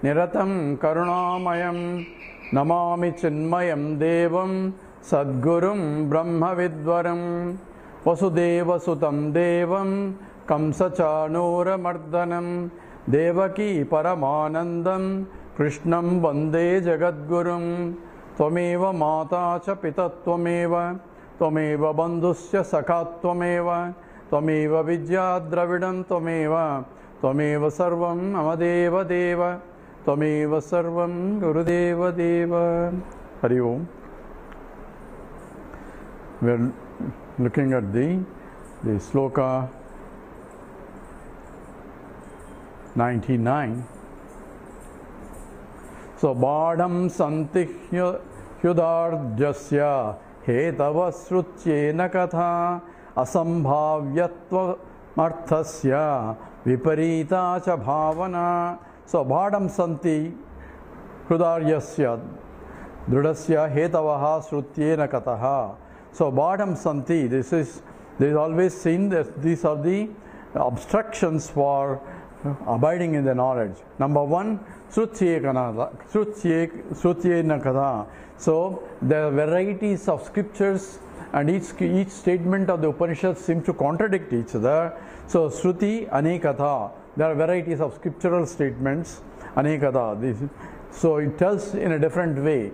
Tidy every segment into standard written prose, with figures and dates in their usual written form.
Niratam Karunamayam Namami Chinmayam Devam Sadgurum Brahma Vidvaram Vasudeva Sutam Devam Kamsachanura Mardanam Devaki Paramanandam Krishnam Vande Jagadgurum Tvameva Mata Cha Pita Tvameva Tvameva Bandhusya Sakha Tvameva Tvameva Vidya Dravidam Tvameva Tvameva Sarvam Amadeva Deva Tvameva Sarvam Gurudeva Deva. Hari Om. We are looking at the sloka 99. So, Badham Santi Hyudarjasya Hetava Srutyena Katha Asambhavyatva Marthasya Viparita Cha Bhavana. So, Badham Santi Hyudarjasya Drudasya Hetavaha Srutyena Kataha. So, Badham Santi, this is always seen that these are the obstructions for abiding in the knowledge. Number one, Srutyena Katha. So, there are varieties of scriptures and each statement of the Upanishad seems to contradict each other. So, Shruti Anekatha. There are varieties of scriptural statements. Anekatha. So, it tells in a different way.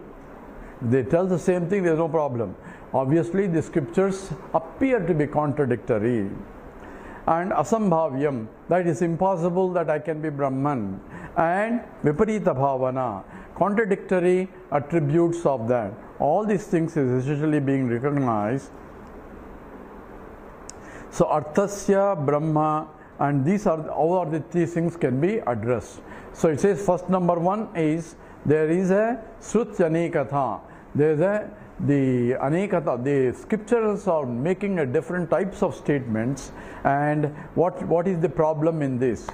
They tell the same thing, there is no problem. Obviously, the scriptures appear to be contradictory. And asambhavyam, that is impossible that I can be Brahman. And viparita bhavana, contradictory attributes of that. All these things is essentially being recognized. So, arthasya, Brahma, and these are all of these things can be addressed. So, it says first number one is there is a Srutyanekatha. There is the Anekatha, the scriptures are making a different types of statements, and what is the problem in this?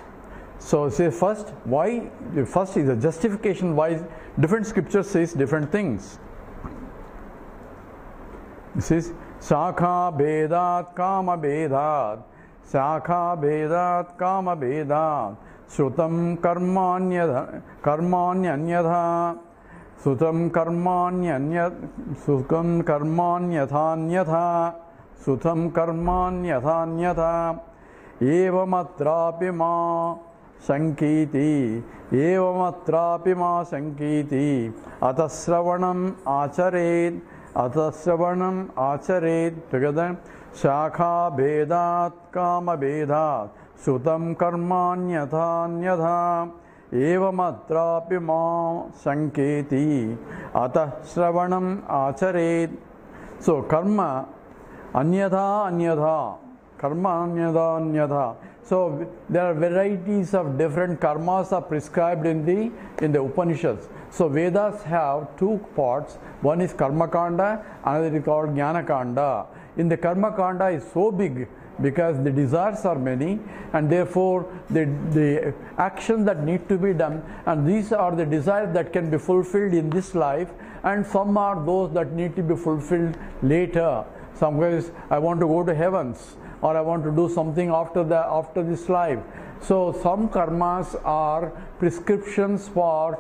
So say first, why? The first is a justification why different scriptures says different things. This is Shakha Bedat Kama Bedat Shakha Bedat Kama Bedat Srutam Karmanyanyadha Sutam karmanyatha Sutam karmanyatha Evamatrapi ma Sankiti Evamatrapi ma Sankiti Atasravanam Acharet together Shakha Bedat Kama Bedat Sutam karmanyatha Evamatrapi ma sanketi atah sravanam acharet. So karma anyatha anyatha. So there are varieties of different karmas are prescribed in the Upanishads. So Vedas have two parts. One is karma kanda, another is called jnana kanda. In the karma kanda is so big because the desires are many, and therefore the actions that need to be done, and these are the desires that can be fulfilled in this life, and some are those that need to be fulfilled later. Some guys, I want to go to heavens, or I want to do something after this life. So some karmas are prescriptions for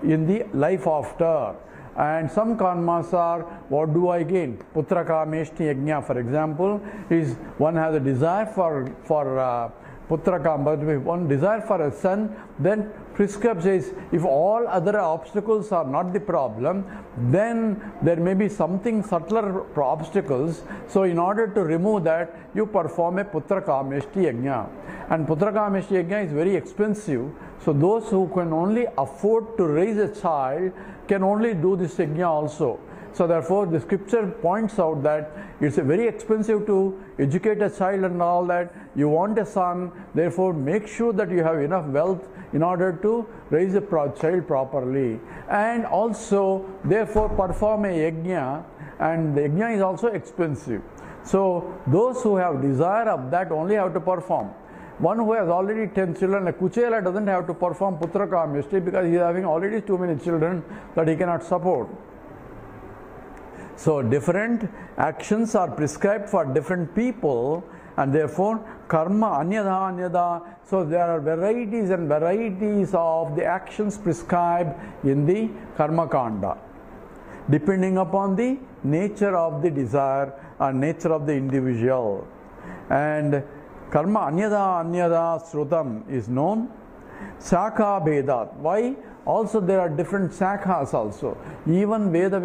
in the life after. And some karmas are, what do I gain? Putra kameshti yajna, for example, is one has a desire for putra kam, but if one desire for a son, then prescribes says, if all other obstacles are not the problem, then there may be something subtler obstacles. So in order to remove that, you perform a putra kameshti yajna. And putra kameshti yajna is very expensive. So those who can only afford to raise a child can only do this yajna also. So therefore the scripture points out that it's very expensive to educate a child and all that. You want a son, therefore make sure that you have enough wealth in order to raise a child properly. And also therefore perform a yajna, and the yajna is also expensive. So those who have desire of that only have to perform. One who has already 10 children, a Kuchela doesn't have to perform putra kameshti because he is having already too many children that he cannot support. So different actions are prescribed for different people, and therefore karma anyada anyada. So there are varieties and varieties of the actions prescribed in the karma kanda, depending upon the nature of the desire and nature of the individual. And karma anyada anyada srutam is known. Shakha Vedat. Why? Also there are different shakhas also. Even Veda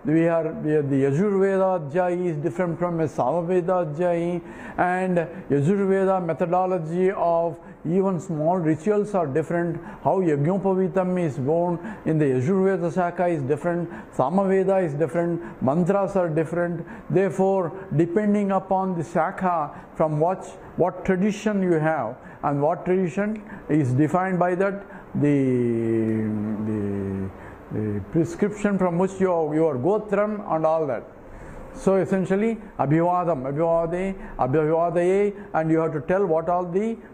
we have the Yajurveda Adhyayi is different from a Samaveda Adhyayi, and Yajurveda methodology of even small rituals are different. How Yajnapavitam is born in the Yajurveda Shakha is different, Samaveda is different, mantras are different. Therefore, depending upon the Shakha from what tradition you have and what tradition is defined by that, the prescription from which your gotram and all that. So essentially abhivadaye, and you have to tell what all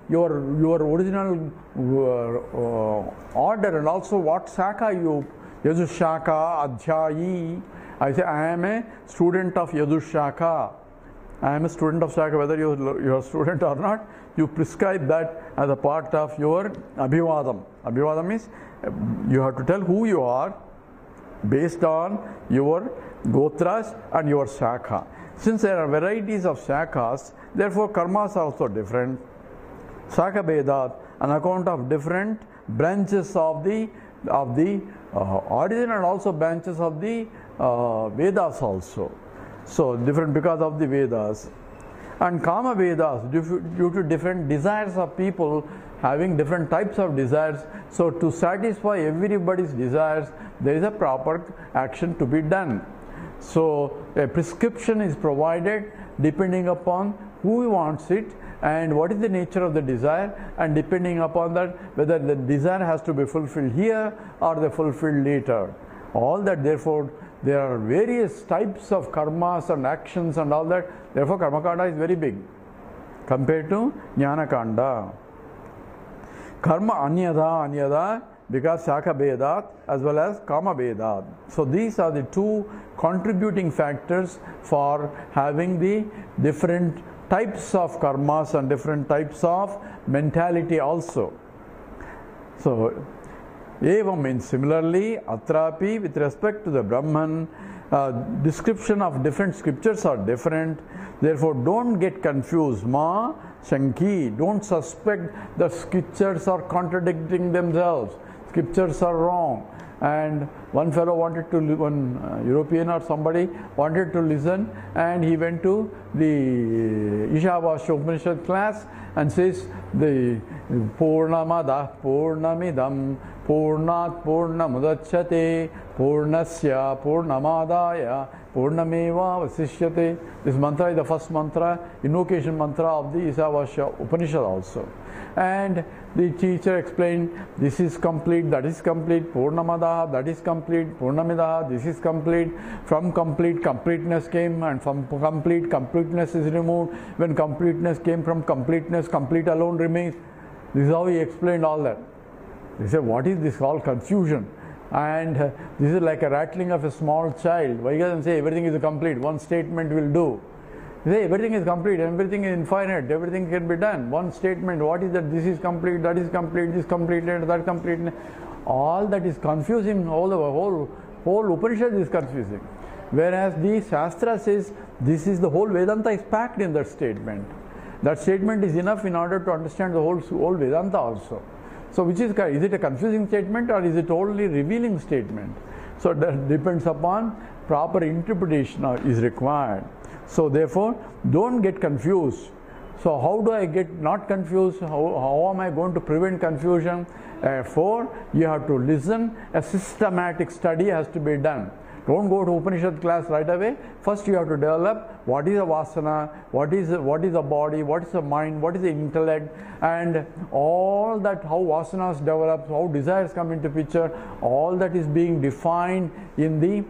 your original order, and also what shaka you, Yajushaka, Adhyayi. I say I am a student of Yajushaka. I am a student of Shaka, whether you are a student or not, you prescribe that as a part of your abhivadam. Abhivadam is you have to tell who you are based on your gotras and your shakha. Since there are varieties of shakhas, therefore karmas are also different. Shakha Vedat, on account of different branches of the origin and also branches of the Vedas also. So different because of the Vedas. And Kama Vedas, due to different desires of people having different types of desires. So to satisfy everybody's desires, there is a proper action to be done. So a prescription is provided depending upon who wants it and what is the nature of the desire, and depending upon that whether the desire has to be fulfilled here or the fulfilled later. All that, therefore, there are various types of karmas and actions and all that. Therefore, karma kanda is very big compared to jnana kanda. Karma anyada because shaka vedat as well as kama vedat. So these are the two contributing factors for having the different types of karmas and different types of mentality also. So evam means similarly, atrapi, with respect to the Brahman, description of different scriptures are different. Therefore, don't get confused. Ma shanki, don't suspect that scriptures are contradicting themselves. Scriptures are wrong. And one fellow wanted to, one European or somebody wanted to listen, and he went to the Ishavasya Upanishad class and says the Purnamada Purnamidam Purnat Purnamudachyate Purnasya Purnamadaya Purnameva Vasishyate. This mantra is the first mantra, invocation mantra of the Ishavasya Upanishad also. And the teacher explained, this is complete, that is complete, Purnamada, that is complete, Purnamida, this is complete. From complete, completeness came, and from complete, completeness is removed. When completeness came from completeness, complete alone remains. This is how he explained all that. They said, what is this? All confusion. And this is like a rattling of a small child. Why doesn't say everything is complete? One statement will do. They say everything is complete, everything is infinite, everything can be done. One statement, what is that? This is complete, that is complete, this completed, that completed. All that is confusing, all the whole Upanishad is confusing. Whereas the Shastra says, this is the whole Vedanta is packed in that statement. That statement is enough in order to understand the whole Vedanta also. So which is it a confusing statement or is it only revealing statement? So that depends upon proper interpretation is required. So therefore, don't get confused. So how do I get not confused? How am I going to prevent confusion? Therefore, you have to listen. A systematic study has to be done. Don't go to Upanishad class right away. First you have to develop what is a vasana, what is the body, what is the mind, what is the intellect, and all that, how vasanas develop, how desires come into picture, all that is being defined in the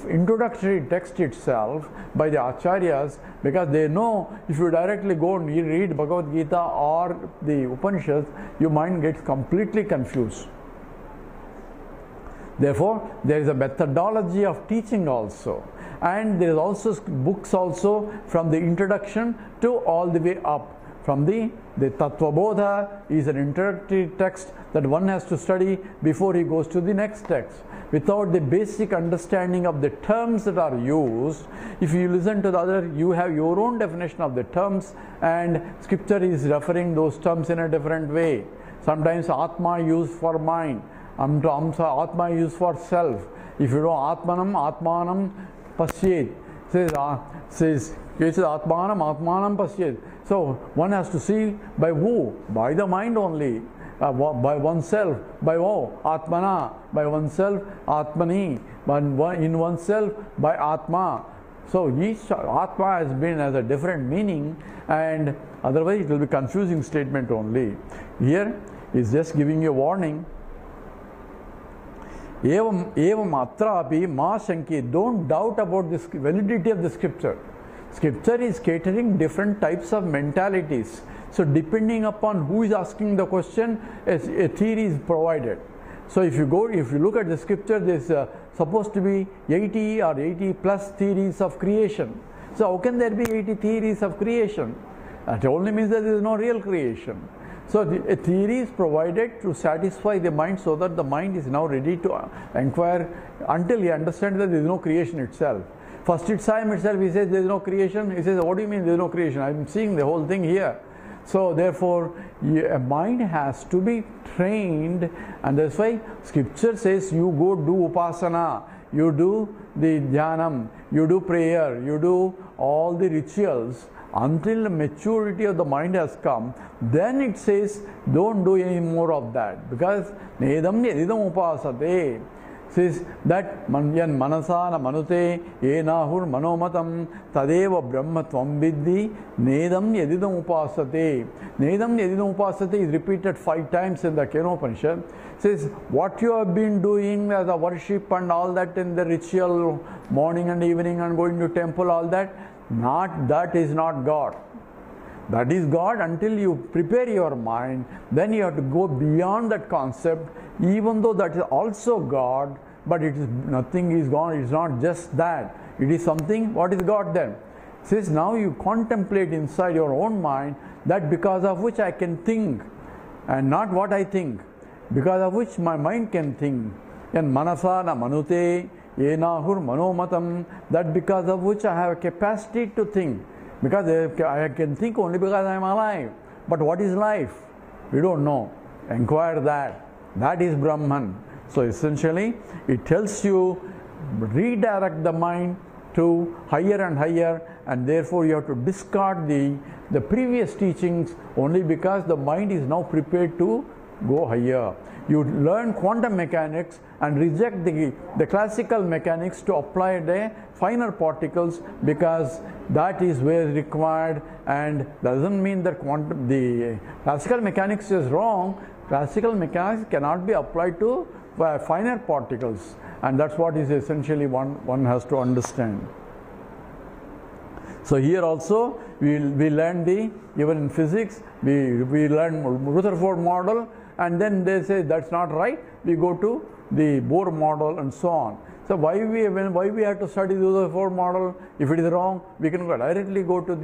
introductory text itself by the Acharyas, because they know if you directly go and read Bhagavad Gita or the Upanishads, your mind gets completely confused. Therefore, there is a methodology of teaching also, and there is also books also from the introduction to all the way up. From the Tattva Bodha is an introductory text that one has to study before he goes to the next text. Without the basic understanding of the terms that are used, if you listen to the other, you have your own definition of the terms, and scripture is referring those terms in a different way. Sometimes Atma used for mind, Atma used for self. If you know Atmanam Pasyet, says Atmanam Pasyet. So one has to see by who? By the mind only. By oneself, by Atmana, by oneself, Atmani, in oneself, by Atma. So each Atma has a different meaning, and otherwise it will be confusing statement only. Here is just giving you a warning. Evam atrapi ma shanki. Don't doubt about the validity of the scripture. Scripture is catering different types of mentalities. So depending upon who is asking the question, a theory is provided. So if you look at the scripture, there is supposed to be 80 or 80 plus theories of creation. So how can there be 80 theories of creation? That only means that there is no real creation. So a theory is provided to satisfy the mind, so that the mind is now ready to inquire until he understands that there is no creation itself. First time itself he says there is no creation. He says, what do you mean there is no creation? I am seeing the whole thing here. So therefore a mind has to be trained, and that's why scripture says you go do upasana, you do the dhyanam, you do prayer, you do all the rituals until the maturity of the mind has come. Then it says don't do any more of that, because nedam yadidam upasate says that yan manasa na manute enahur manomatam tadeva brahmatvam vidhi nedam yadidam upasate. Nedam yadidam upasate is repeated 5 times in the Kenopanishad. Says what you have been doing as a worship and all that in the ritual, morning and evening and going to temple, all that, that is not God. That is God until you prepare your mind. Then you have to go beyond that concept, even though that is also God, but it is nothing is gone. It is not just that. It is something. What is God then? It says now you contemplate inside your own mind that because of which I can think, and not what I think, because of which my mind can think. And manasa na manute enahur manomatam, that because of which I have a capacity to think. Because I can think only because I am alive. But what is life? We don't know. Inquire that. That is Brahman. So essentially, it tells you redirect the mind to higher and higher, and therefore you have to discard the previous teachings only because the mind is now prepared to go higher. You learn quantum mechanics and reject the classical mechanics to apply the finer particles, because that is where required, and doesn't mean that the classical mechanics is wrong. Classical mechanics cannot be applied to finer particles, and that's what is essentially one has to understand. So here also we learn even in physics we learn Rutherford model, and then they say that's not right, we go to the Bohr model and so on. So why we have to study the Rutherford model? If it is wrong, we can directly go to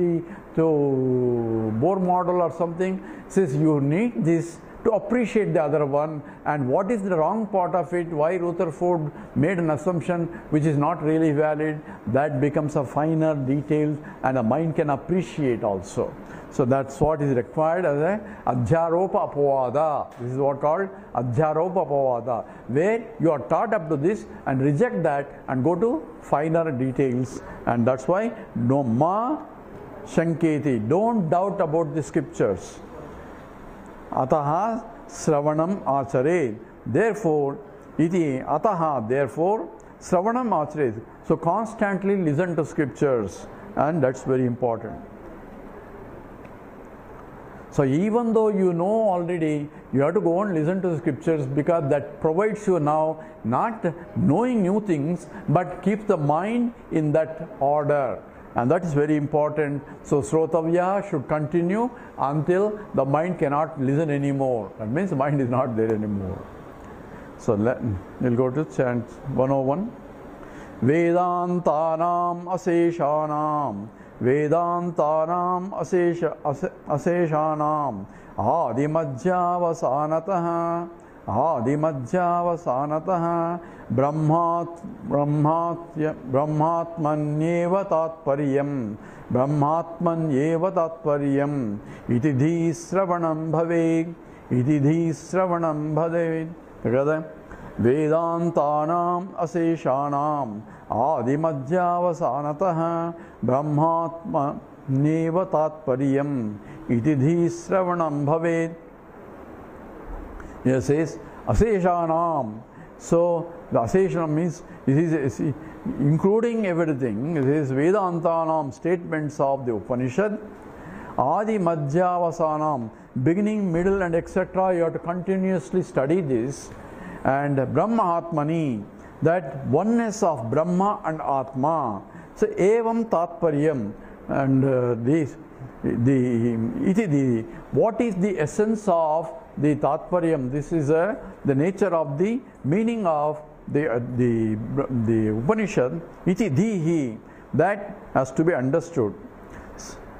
Bohr model or something. Says you need this to appreciate the other one, and what is the wrong part of it, why Rutherford made an assumption which is not really valid, that becomes a finer detail and the mind can appreciate also. So that's what is required as a adhyaropa apavada. This is what called adhyaropa apavada, where you are taught up to this and reject that and go to finer details. And that's why no ma shanketi, don't doubt about the scriptures. Ataha sravanam achare, therefore iti ataha, therefore sravanam achare. So constantly listen to scriptures, and that's very important. So even though you know already, you have to go and listen to the scriptures, because that provides you now not knowing new things, but keeps the mind in that order. And that is very important. So Srotavya should continue until the mind cannot listen anymore. That means the mind is not there anymore. So we'll go to chant 101. Vedantanam aseshanam, Vedantanam aseshanam, Adimajjavasanataha, Adimajjavasanataha, Brahmatmanyeva tatparyam, Brahmatmanyeva tatparyam, iti dhi sravanam bhaved, iti dhi sravanam bhaved. Together. Vedantanam aseshanam, Adimajjavasanataha, Brahmatmanyeva tatparyam, iti dhi sravanam bhaved. Here says aseshanam. So the aseshanam means it is including everything. It is Vedantanam, statements of the Upanishad. Adi Madhyavasanam, beginning, middle and etc. You have to continuously study this. And Brahma Atmani, that oneness of Brahma and Atma. So evam tatparyam, and what is the essence of the tatparyam? This is the nature of the meaning of the Upanishad. Iti dhihi, that has to be understood,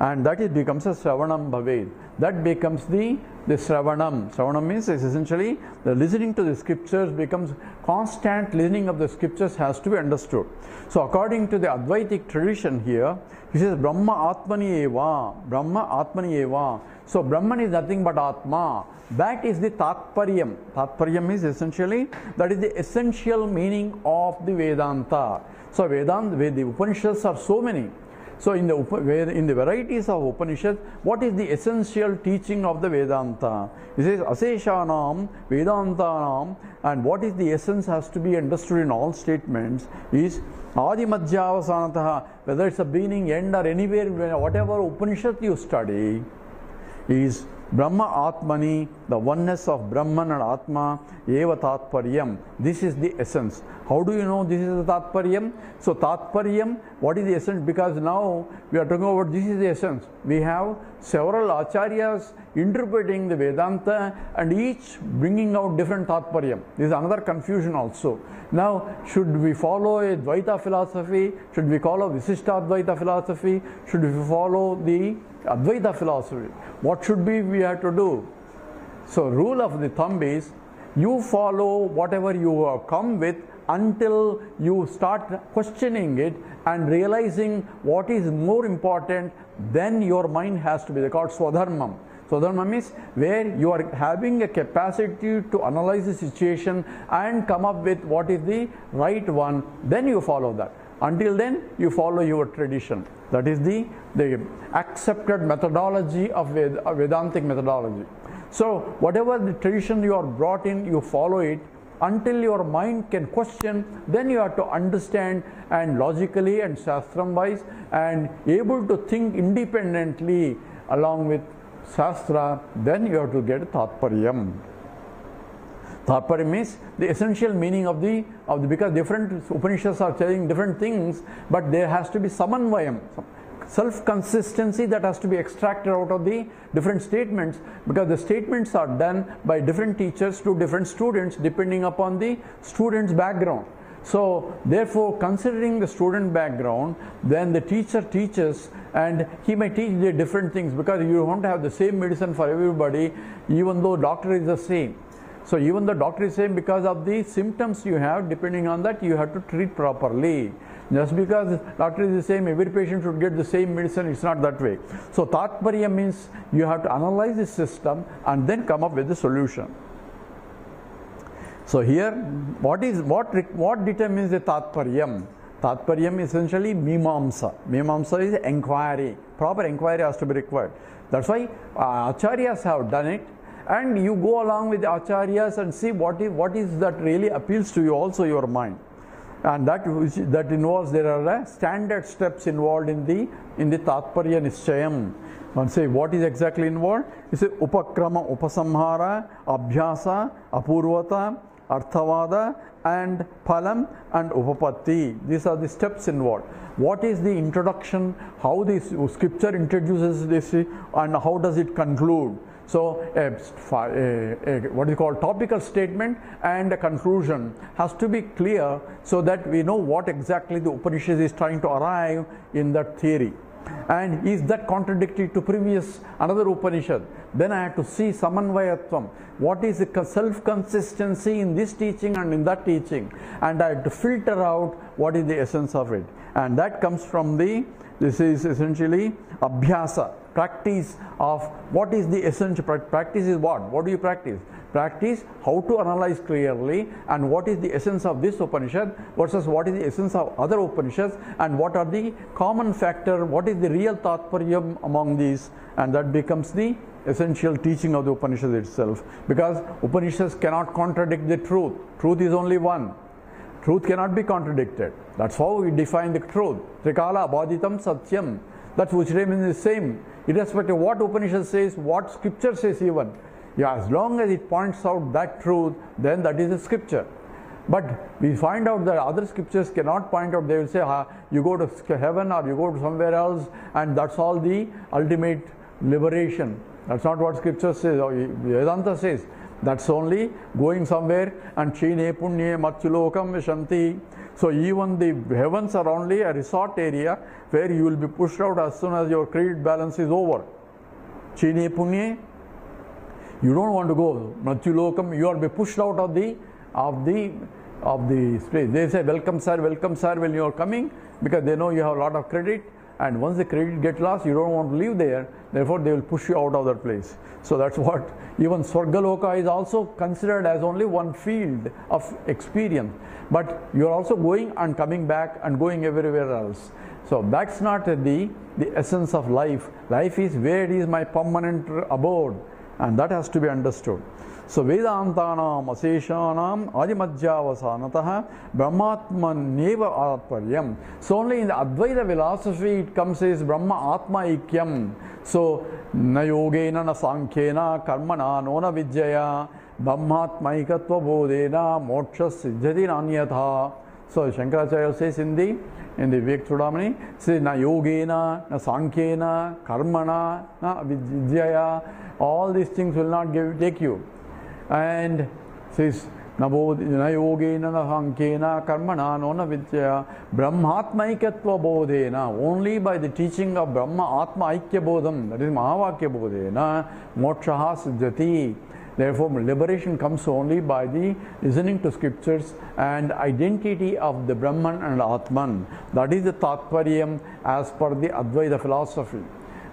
and that it becomes a Sravanam Bhaved. That becomes the Sravanam. Sravanam means essentially the listening to the scriptures becomes constant listening of the scriptures has to be understood. So according to the Advaitic tradition here, he says Brahma Atmani Eva, Brahma Atmani Eva. So Brahman is nothing but Atma. That is the Tatparyam. Tatparyam is essentially, that is the essential meaning of the Vedanta. So Vedanta, the Upanishads are so many. So in the varieties of Upanishads, what is the essential teaching of the Vedanta? It says Aseshanam, Vedantanam, and what is the essence has to be understood in all statements is Adi Madhyavasanataha, whether it's a beginning, end or anywhere, whatever Upanishad you study, is Brahma Atmani, the oneness of Brahman and Atma, Eva Tatparyam. This is the essence. How do you know this is the Tatparyam? So Tatparyam, what is the essence? Because now we are talking about this is the essence. We have several Acharyas interpreting the Vedanta and each bringing out different Tatparyam. This is another confusion also. Now, should we follow a Advaita philosophy? Should we follow Visishta Advaita philosophy? Should we follow the Advaita philosophy? What should we have to do? So rule of the thumb is you follow whatever you have come with until you start questioning it and realizing what is more important. Then your mind has to be called Swadharmam. Swadharmam is where you are having a capacity to analyze the situation and come up with what is the right one. Then you follow that. Until then, you follow your tradition. That is the accepted methodology of Vedantic methodology. So, whatever the tradition you are brought in, you follow it until your mind can question. Then you have to understand and logically and shastram wise and able to think independently along with shastra. Then you have to get Tatparyam. Tatparyam means the essential meaning of the because different Upanishads are telling different things, but there has to be samanvayam, self-consistency that has to be extracted out of the different statements, because the statements are done by different teachers to different students depending upon the student's background. So therefore, considering the student background, then the teacher teaches and he may teach the different things, because you won't have the same medicine for everybody even though doctor is the same. So even the doctor is same, because of the symptoms you have, depending on that you have to treat properly. Just because doctor is the same, every patient should get the same medicine, it's not that way. So Tatparya means you have to analyze the system and then come up with the solution. So here, what determines the Tatparyam? Tatparyam is essentially Mimamsa. Mimamsa is inquiry. Proper inquiry has to be required. That's why Acharyas have done it. And you go along with the Acharyas and see what is that really appeals to you, also your mind. And that involves, there are standard steps involved in the Tatparya Nischayam. One say what is exactly involved? You say Upakrama, Upasamhara, Abhyasa, Apurvata, Arthavada, and Phalam and Upapatti. These are the steps involved. What is the introduction? How this scripture introduces this, and how does it conclude? So what is called topical statement and a conclusion has to be clear, so that we know what exactly the Upanishad is trying to arrive in that theory. And is that contradictory to previous another Upanishad? Then I have to see samanvayatvam. What is the self-consistency in this teaching and in that teaching? And I have to filter out what is the essence of it. And that comes from this is essentially abhyasa, practice of what is the essential. Practice is what? What do you practice? Practice how to analyze clearly, and what is the essence of this Upanishad versus what is the essence of other Upanishads, and what are the common factor, what is the real tatparyam among these, and that becomes the essential teaching of the Upanishad itself. Because Upanishads cannot contradict the truth. Truth is only one. Truth cannot be contradicted. That's how we define the truth. Trikala abhaditam satyam. That which remains the same, irrespective of what Upanishad says, what scripture says even. Yeah, as long as it points out that truth, then that is the scripture. But we find out that other scriptures cannot point out. They will say, you go to heaven or you go to somewhere else, and that's all the ultimate liberation. That's not what scripture says, or Vedanta says. That's only going somewhere and chine punye matchulokam vishanti. So even the heavens are only a resort area where you will be pushed out as soon as your credit balance is over. Chine punye, you don't want to go. Matchulokam, you will be pushed out of the space. They say welcome sir when you are coming, because they know you have a lot of credit. And once the credit gets lost, you don't want to live there. Therefore, they will push you out of that place. So that's what even Swargaloka is also considered as only one field of experience. But you are also going and coming back and going everywhere else. So that's not the essence of life. Life is where is my permanent abode, and that has to be understood. So Vedantanam Aseshanam Adimadhyavasanatah Brahmatmaneva Atparyam. So only in the Advaita philosophy it comes as Brahma Atma Ikyam. So na yogena na sankhena karmana nona vidyaya Brahmatmaikatva bodhena moksha siddhati nanyatha. So Shankaracharya says in the Vivek Chudamani, says na yogena na sankhena karmana na vidyaya. All these things will not take you. And says na yogena na sankena karmana nona vidyaya brahmatmaikatva bodhena. Only by the teaching of Brahma Atma Aikya Bodham, that is Mahavakya Bodhena, moksha siddhati. Therefore liberation comes only by the listening to scriptures and identity of the Brahman and Atman. That is the tatparyam as per the Advaita philosophy.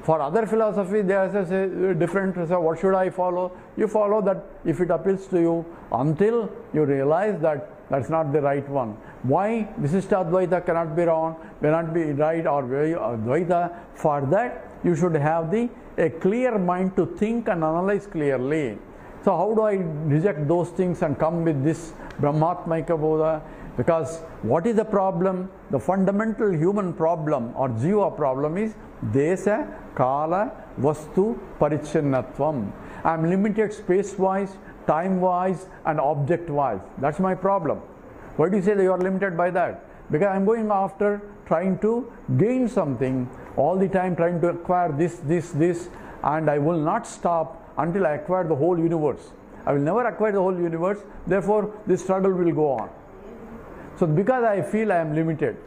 For other philosophy, they are different. So what should I follow? You follow that if it appeals to you, until you realize that that's not the right one. Why Visishta Advaita cannot be wrong, cannot be right, or Advaita? For that, you should have a clear mind to think and analyze clearly. So how do I reject those things and come with this Brahmatmaika Bodha? Because what is the problem? The fundamental human problem or Jiva problem is Desa, Kala, Vastu, Parichinnatvam. I am limited space-wise, time-wise and object-wise. That's my problem. Why do you say that you are limited by that? Because I am going after trying to gain something, all the time trying to acquire this, and I will not stop until I acquire the whole universe. I will never acquire the whole universe, therefore this struggle will go on. So because I feel I am limited,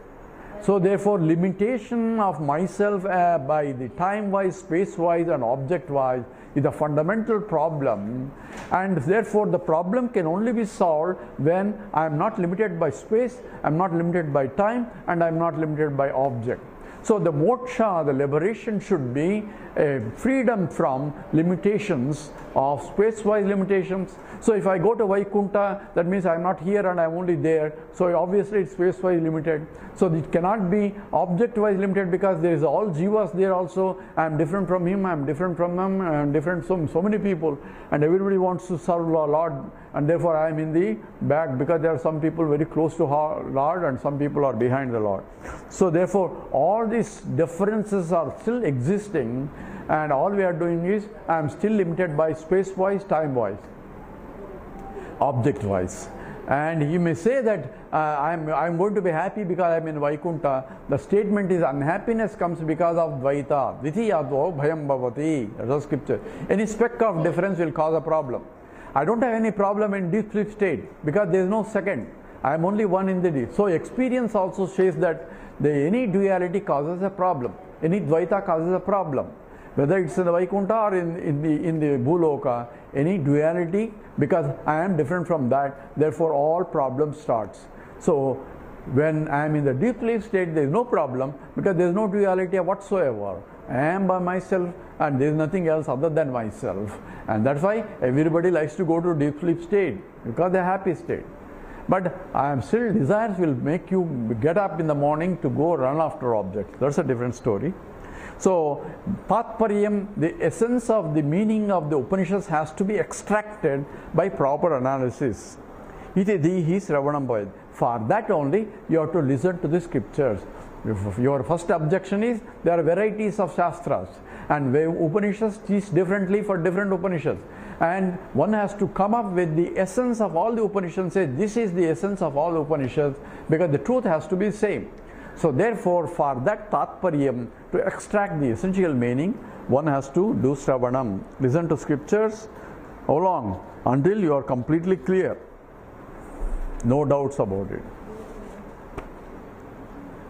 so therefore limitation of myself by the time-wise, space-wise and object-wise is a fundamental problem, and therefore the problem can only be solved when I am not limited by space, I am not limited by time, and I am not limited by object. So the moksha, the liberation, should be a freedom from limitations of space-wise limitations. So if I go to Vaikuntha, that means I am not here and I am only there. So obviously it's space-wise limited. So it cannot be object-wise limited, because there is all jivas there also. I am different from him, I am different from him, I am different from so many people. And everybody wants to serve Lord. And therefore I am in the back, because there are some people very close to Lord and some people are behind the Lord. So therefore all these differences are still existing, and all we are doing is I am still limited by space-wise, time-wise, object-wise. And you may say that I am going to be happy because I am in Vaikuntha. The statement is unhappiness comes because of Dvaita. Dvitiyatvo bhayam bhavati. That's the scripture. Any speck of difference will cause a problem. I don't have any problem in deep sleep state because there is no second. I am only one in the deep. So experience also says that any duality causes a problem. Any Dvaita causes a problem. Whether it's in the Vaikuntha or in the Bhuloka, any duality, because I am different from that, therefore all problems starts. So when I am in the deep sleep state, there is no problem because there is no duality whatsoever. I am by myself and there is nothing else other than myself. And that's why everybody likes to go to deep sleep state because they are happy state. But I am still, desires will make you get up in the morning to go run after objects. That's a different story. So, Tatparyam, the essence of the meaning of the Upanishads has to be extracted by proper analysis. Iti dihi sravanam bhavet. For that only, you have to listen to the scriptures. Your first objection is, there are varieties of Shastras. And Upanishads teach differently for different Upanishads. And one has to come up with the essence of all the Upanishads, say this is the essence of all Upanishads, because the truth has to be the same. So therefore, for that Tatparyam, to extract the essential meaning, one has to do Sravanam. Listen to scriptures. How long? Until you are completely clear. No doubts about it.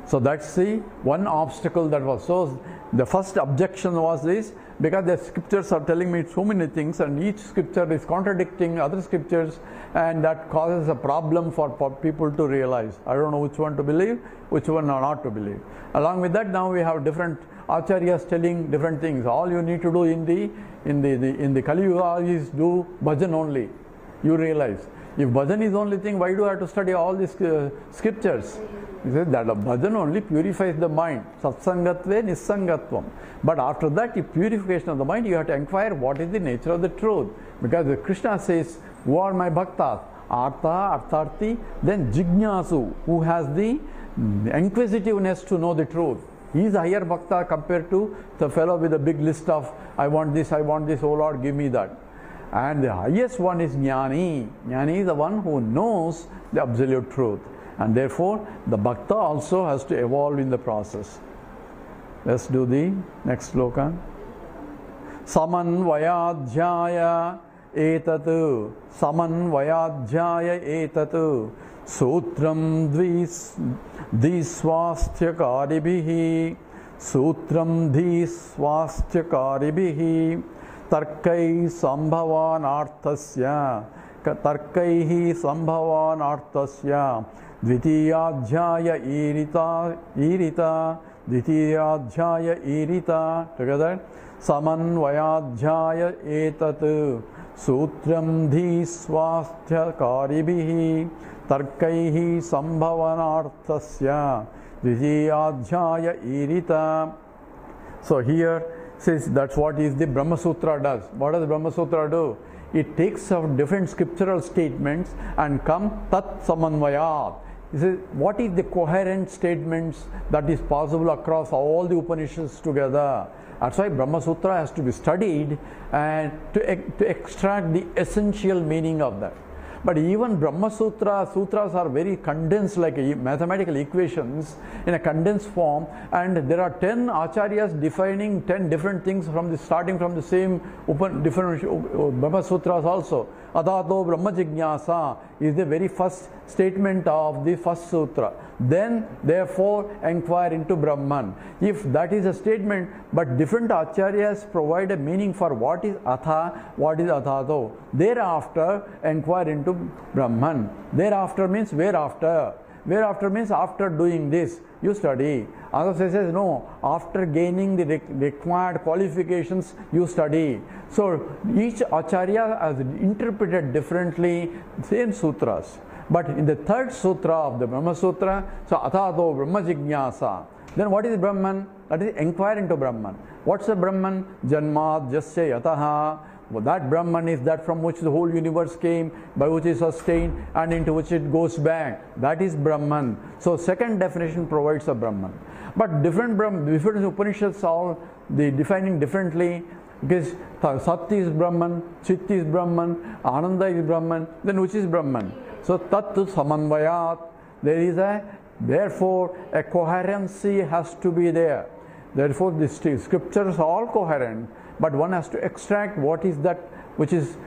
So that's the one obstacle that was. So the first objection was this, because the scriptures are telling me so many things and each scripture is contradicting other scriptures, and that causes a problem for people to realize. I don't know which one to believe, which one not to believe. Along with that, now we have different acharyas telling different things. All you need to do in the Kali Yuga is do bhajan only. You realize. If bhajan is the only thing, why do I have to study all these scriptures? He says that bhajan only purifies the mind. Satsangatve nissangatvam. But after that, the purification of the mind, you have to inquire what is the nature of the truth. Because Krishna says, who are my bhaktas? Artha, Artharthi, then Jignasu, who has the inquisitiveness to know the truth. He is a higher bhakta compared to the fellow with a big list of, I want this, oh Lord, give me that. And the highest one is Jnani. Jnani is the one who knows the absolute truth. And therefore, the bhakta also has to evolve in the process. Let's do the next sloka. Samanvayadhyaya etatu. Samanvayadhyaya etatu. Sutram dhiswasthakaribihi. Sutram dhiswasthakaribihi. Tarkai sambhavan arthasya. Tarkaihi sambhavan arthasya. Dvitiyadhyaya irita. Dvitiyadhyaya irita. Together. Samanvayadhyaya etatu. Sutram dhiswasthakaribihi. Tarkaihi sambhavan arthasya. Dvitiyadhyaya irita. So here says that's what is the Brahma Sutra does. What does Brahma Sutra do? It takes out different scriptural statements and come tat samanvayat. He says, what is the coherent statements that is possible across all the Upanishads together? That's why Brahma Sutra has to be studied and to extract the essential meaning of that. But even Brahma sutras are very condensed, like mathematical equations in a condensed form, and there are 10 acharyas defining 10 different things starting from the same different Brahma sutras also. Adhato Brahma Jignasa is the very first statement of the first sutra. Then, therefore, inquire into Brahman. If that is a statement, but different acharyas provide a meaning for what is Atha, what is Adhato. Thereafter, inquire into Brahman. Thereafter means whereafter. Whereafter means after doing this, you study. Others says no, after gaining the required qualifications, you study. So each acharya has interpreted differently same sutras. But in the third sutra of the Brahma Sutra, so Athato Brahma Jignasa. Then what is Brahman? That is inquire into Brahman. What's the Brahman? Janmat Jasya Yataha. Well, that Brahman is that from which the whole universe came, by which is sustained, and into which it goes back. That is Brahman. So second definition provides a Brahman. But different Upanishads all they defining differently, because Sat is Brahman, Chit is Brahman, Ananda is Brahman, then which is Brahman? So Tat Samanvayat, there is a Therefore, a coherency has to be there. Therefore, the scriptures are all coherent, but one has to extract what is that which is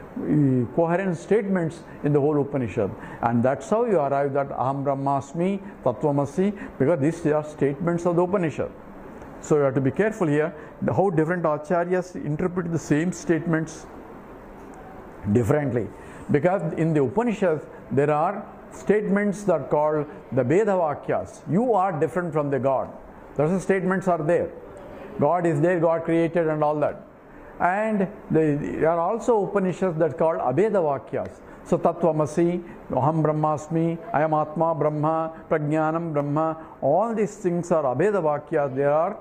coherent statements in the whole Upanishad. And that's how you arrive at Aham Brahmasmi, Tattvamasi, because these are statements of the Upanishad. So you have to be careful here how different acharyas interpret the same statements differently. Because in the Upanishads, there are statements that are called the Veda Vakyas. You are different from the God. Those statements are there. God is there, God created and all that. And there are also Upanishads that are called Abheda Vakyas. So Tattvamasi, Aham Brahmasmi, I am Atma, Brahma, Prajnanam, Brahma, all these things are Abheda Vakyas. They are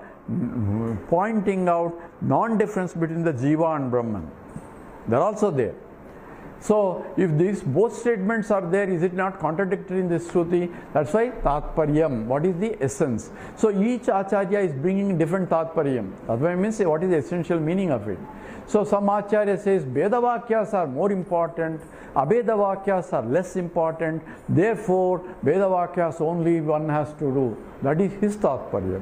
pointing out non-difference between the Jiva and Brahman. They are also there. So, if these both statements are there, is it not contradictory in this Shruti? That's why Tatparyam, what is the essence? So, each Acharya is bringing different Tatparyam. Tatparyam means what is the essential meaning of it. So, some Acharya says Veda Vakyas are more important, Abheda Vakyas are less important, therefore, Veda Vakyas only one has to do. That is his Tatparyam.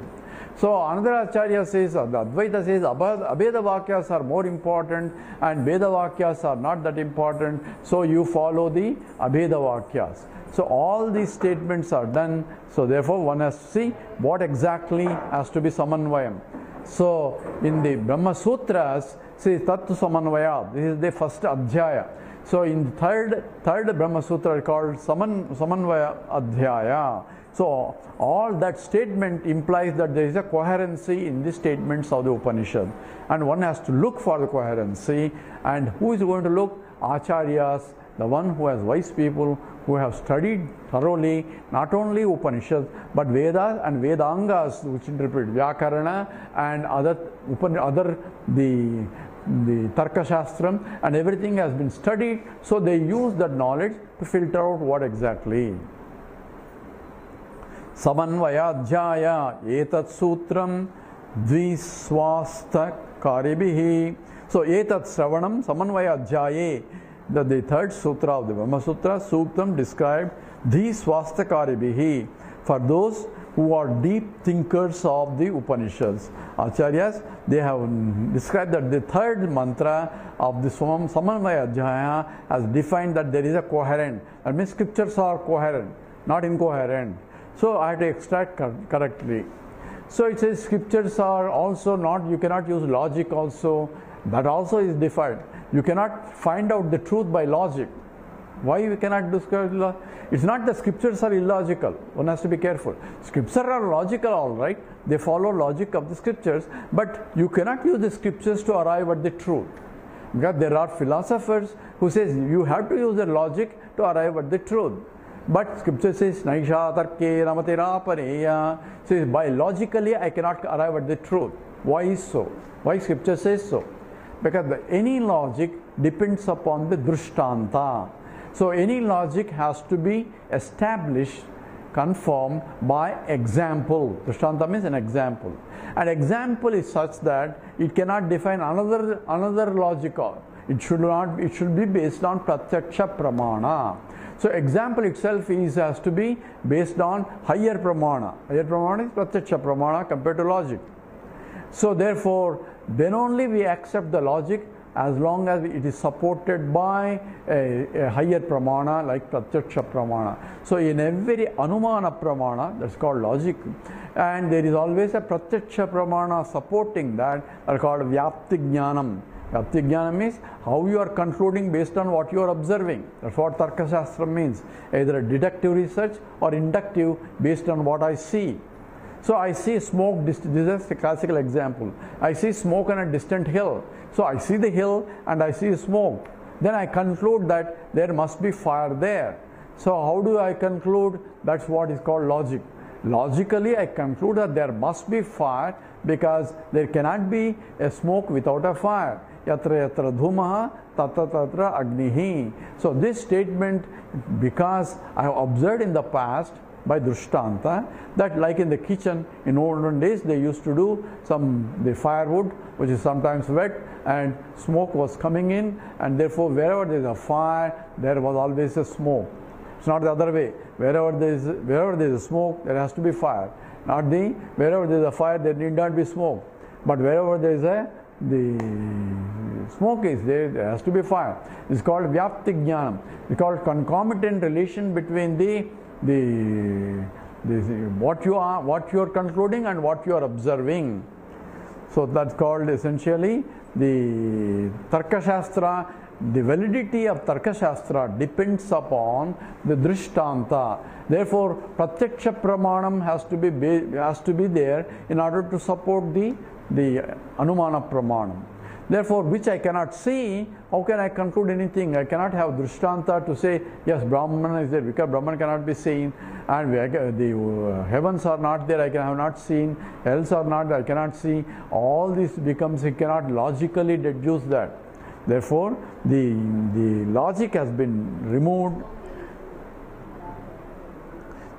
So another Acharya says, the Advaita says, Abheda Vakyas are more important and Veda Vakyas are not that important. So you follow the Abheda Vakyas. So all these statements are done. So therefore one has to see what exactly has to be Samanvayam. So in the Brahma Sutras, says Tattva Samanvaya. This is the first Adhyaya. So in the third Brahma Sutra called Samanvaya Adhyaya. So all that statement implies that there is a coherency in the statements of the Upanishad, and one has to look for the coherency. And who is going to look? Acharyas, the one who has wise people who have studied thoroughly not only Upanishads but Vedas and Vedangas, which interpret Vyakarana and other the Tarka Shastram, and everything has been studied. So they use that knowledge to filter out what exactly. Samanvayadhyaya etat sutram dviswasta karibihi. So etat sravanam samanvayadhyaye, the third sutra of the Brahma Sutra, Suktam described dviswasta karibihi, for those who are deep thinkers of the Upanishads. Acharyas, they have described that the third mantra of the Samanvayadhyaya has defined that there is a coherent. That means scriptures are coherent, not incoherent. So I have to extract correctly. So it says scriptures are also not, you cannot use logic also. That also is defined. You cannot find out the truth by logic. Why you cannot do? It's not the scriptures are illogical. One has to be careful. Scriptures are logical, all right. They follow logic of the scriptures, but you cannot use the scriptures to arrive at the truth. Because there are philosophers who says you have to use the logic to arrive at the truth. But scripture says, Naisha tarke ramatera pareya. Says, by logically I cannot arrive at the truth. Why is so? Why scripture says so? Because any logic depends upon the drishtanta. So any logic has to be established, confirmed by example. Drishtanta means an example. An example is such that it cannot define another logical. It should be based on pratyaksha pramana. So example itself has to be based on higher pramana. Higher pramana is pratyaksha pramana compared to logic. So therefore, then only we accept the logic as long as it is supported by a higher pramana like pratyaksha pramana. So in every anumana pramana, that's called logic, and there is always a pratyaksha pramana supporting that, are called vyapti jnanam. Vyapti jnana means how you are concluding based on what you are observing. That's what Tarka Shastra means. Either a deductive research or inductive based on what I see. So I see smoke, this is a classical example. I see smoke on a distant hill. So I see the hill and I see smoke. Then I conclude that there must be fire there. So how do I conclude? That's what is called logic. Logically I conclude that there must be fire because there cannot be a smoke without a fire. Yatra yatra dhumaha tatra tatra agnihi. So this statement, because I have observed in the past by drishtanta, that like in the kitchen in olden days they used to do the firewood which is sometimes wet and smoke was coming in, and therefore wherever there is a fire there was always a smoke. It's not the other way. Wherever there is smoke, there has to be fire. Not the wherever there is a fire, there need not be smoke. But wherever there is the smoke is there, there has to be fire. It's called Vyapti Jnanam. It's called concomitant relation between what you are concluding and what you are observing. So that's called essentially the Tarka Shastra. The validity of Tarka Shastra depends upon the Drishtanta. Therefore, Pratyaksha Pramanam has to be there in order to support the Anumana Pramanam. Therefore, which I cannot see, how can I conclude anything? I cannot have Drishtanta to say, yes, Brahman is there, because Brahman cannot be seen, and the heavens are not there, I have not seen, hells are not there, I cannot see. All this becomes, you cannot logically deduce that. Therefore, the logic has been removed.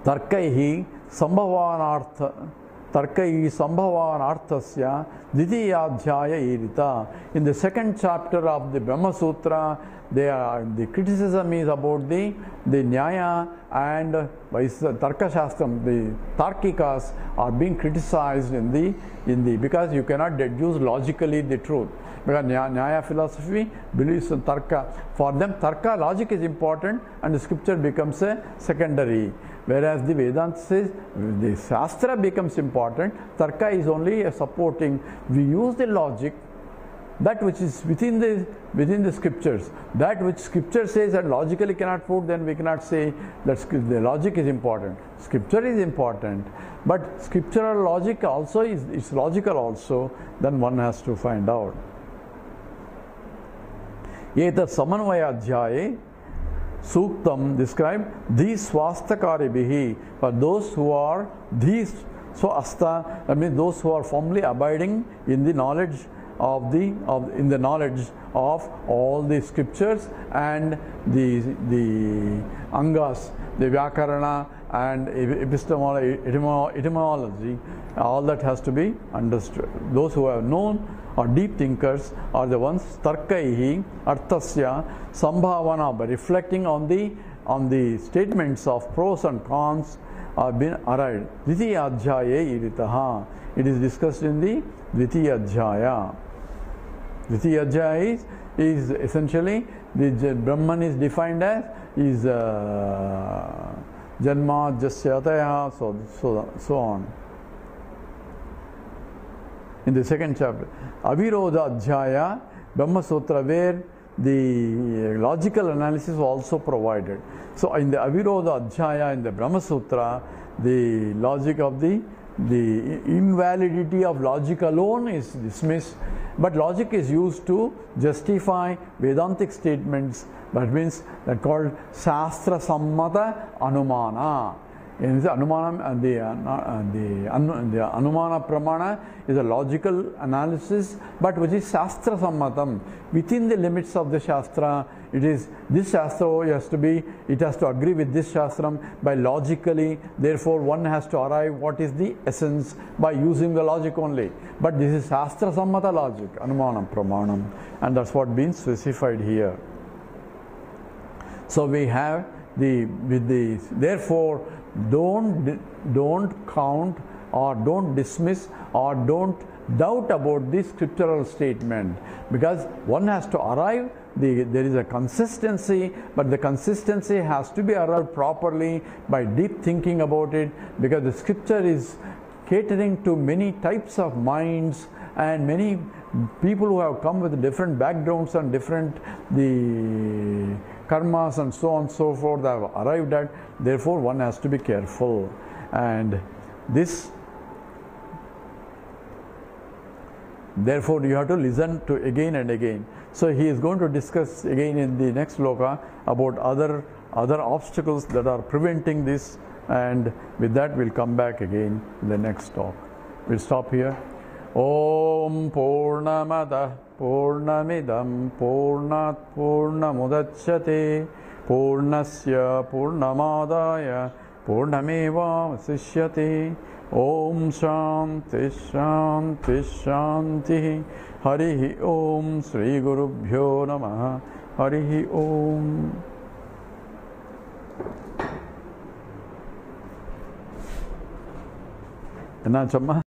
Tarkaihi sambhavanartha Tarkai Sambhavanarthasya Dvitiyadhyaya Irita. In the second chapter of the Brahma Sutra, the criticism is about the Nyaya and Tarka Shastram. The Tarkikas are being criticized because you cannot deduce logically the truth. Because Nyaya philosophy believes in Tarka. For them, Tarka, logic is important and the scripture becomes a secondary. Whereas the Vedanta says the Shastra becomes important, Tarka is only a supporting. We use the logic, that which is within the scriptures. That which scripture says and logically cannot prove, then we cannot say that the logic is important. Scripture is important, but scriptural logic also is logical also, then one has to find out. Etat Samanvayadhyaye Suktam describe these swastakaribihi, for those who are these, so asta, I mean those who are firmly abiding in the knowledge of all the scriptures and the angas, the vyakarana and etymology, all that has to be understood. Those who have known or deep thinkers are the ones tarkaihi arthasya sambhavana, by reflecting on the statements of pros and cons have been arrived. Dvitiya adhyaya iritaha. It is discussed in the Dvitiya adhyaya. Dvitiya adhyaya is essentially the Brahman is defined as is Janma Jasyataya, so on. In the second chapter, Avirodha Adhyaya, Brahma Sutra, where the logical analysis was also provided. So in the Avirodha Adhyaya in the Brahma Sutra, the logic of the invalidity of logic alone is dismissed, but logic is used to justify Vedantic statements. That means that called Shastra Sammata Anumana. In the Anumanam, the Anumana Pramana is a logical analysis, but which is Shastra Sammatam. Within the limits of the Shastra, it is this Shastra has to agree with this Shastram by logically. Therefore, one has to arrive what is the essence by using the logic only. But this is Shastra Sammata logic, Anumanam Pramanam, and that's what being specified here. So we have therefore, don't count or don't dismiss or don't doubt about this scriptural statement, because one has to arrive. There is a consistency, but the consistency has to be arrived properly by deep thinking about it, because the scripture is catering to many types of minds and many people who have come with different backgrounds and different the karmas and so on and so forth have arrived at. Therefore, one has to be careful, and this. Therefore, you have to listen to again and again. So he is going to discuss again in the next sloka about other obstacles that are preventing this, and with that we'll come back again in the next talk. We'll stop here. Om Purnamada Purnamidam Purnat Purnamudachyate Purnasya Purnamadaya Purnameva Vasishyate. Om Shanti Shanti Shanti. Harihi Om. Sri Gurubhyo Namaha. Harihi Om. என்னாச்சம்மா?